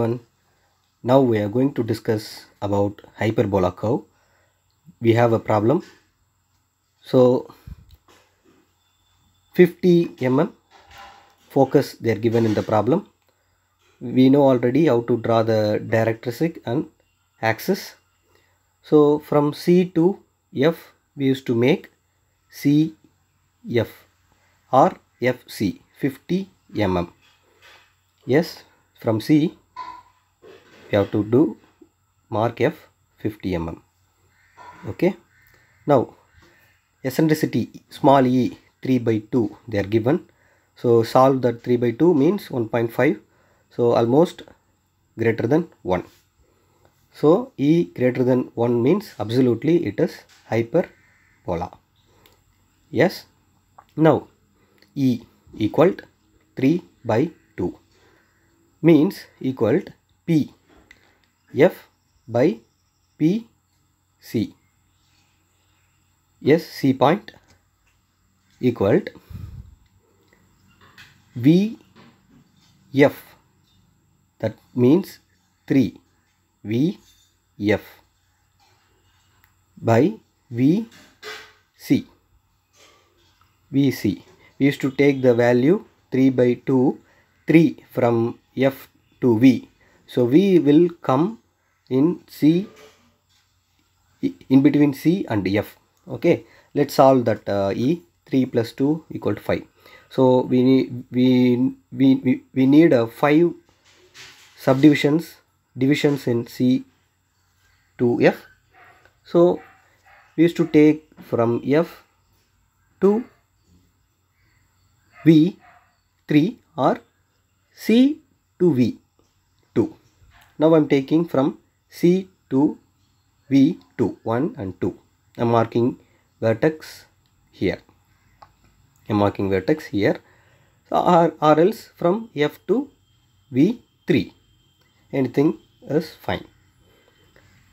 Everyone. Now we are going to discuss about hyperbola curve. We have a problem. So 50 mm focus they are given in the problem. We know already how to draw the directrix and axis. So from C to F we used to make CF or FC 50 mm. Yes, from C we have to do mark F 50 mm. Okay. Now eccentricity small e 3 by 2 they are given. So solve that 3 by 2 means 1.5. So almost greater than 1. So e greater than 1 means absolutely it is hyperbola. Yes. Now e equal 3 by 2 means equal p f by p c. Yes, C point equal VF, that means 3 VF by VC. VC. We used to take the value 3 by 2, 3 from F to V. So V will come in C, in between C and F. Okay, let's solve that E. 3 plus 2 equal to 5. So we need 5 divisions in C to F. So we used to take from F to V 3 or C to V 2. Now I am taking from C to V 2, 1 and 2. I am marking vertex here. So, or else from F to V3. Anything is fine.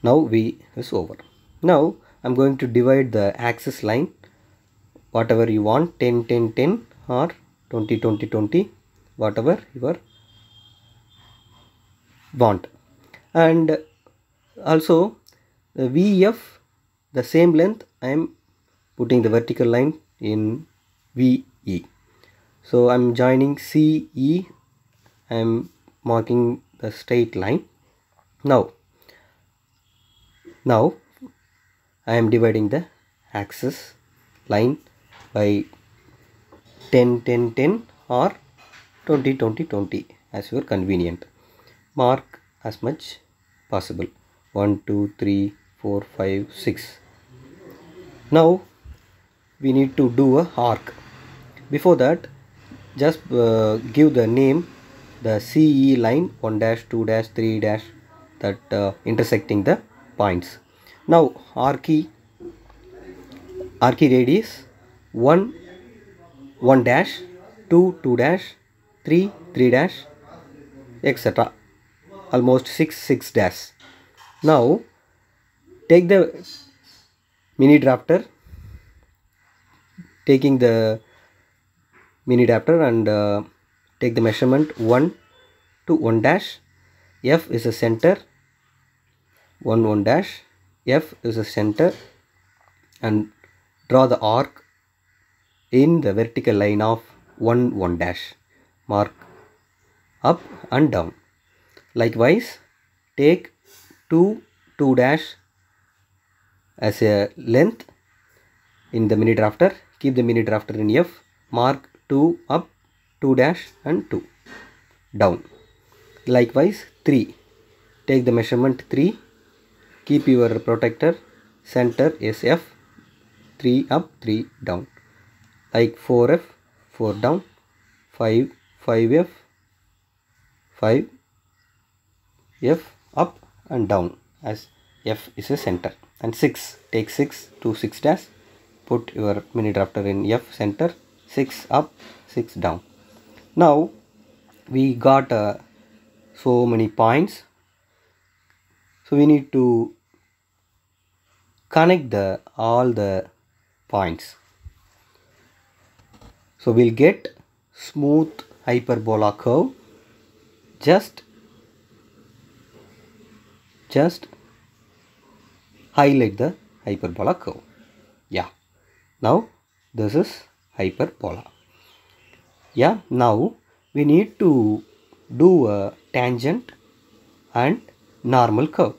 Now V is over. Now I am going to divide the axis line. Whatever you want, 10, 10, 10 or 20, 20, 20. Whatever you want. And also the VF, the same length, I am putting the vertical line in VE. So I am joining CE, I am marking the straight line. Now I am dividing the axis line by 10, 10, 10 or 20, 20, 20 as your convenient. Mark as much possible. 1, 2, 3, 4, 5, 6. Now we need to do a arc. Before that, just give the name, the CE line 1 dash, 2 dash, 3 dash, that intersecting the points. Now arc radius 1 1 dash, 2 2 dash, 3 3 dash, etc. Almost 6 6 dash. Now take the mini drafter, taking the mini adapter and take the measurement 1 to 1 dash. F is a center, 1 1 dash, F is a center, and draw the arc in the vertical line of 1 1 dash. Mark up and down. Likewise, take 2 2 dash as a length in the mini drafter. Keep the mini drafter in F. Mark 2 up, 2 dash and 2 down. Likewise 3. Take the measurement 3. Keep your protector center is F. 3 up, 3 down. Like 4F, 4 down. 5, 5F, 5F up and down as F is a center. And 6. Take 6 to 6 dash. Put your mini drafter in F center. 6 up, 6 down. Now we got so many points. So we need to connect all the points. So we'll get smooth hyperbola curve. Just just highlight the hyperbola curve. Yeah, now this is hyperbola. Yeah, now we need to do a tangent and normal curve.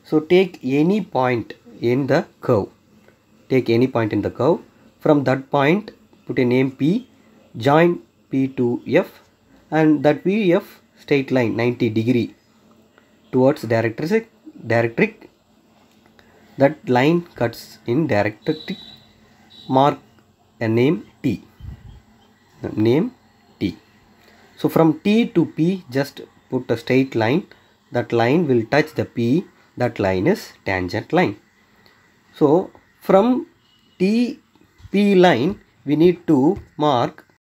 So take any point in the curve. Take any point in the curve. From that point, put a name P, join P to F, and that VF straight line 90 degree towards directrix. That line cuts in directrix. Mark a name T. Name T. So from T to P, just put a straight line. That line will touch the P. That line is tangent line. So from T P line, we need to mark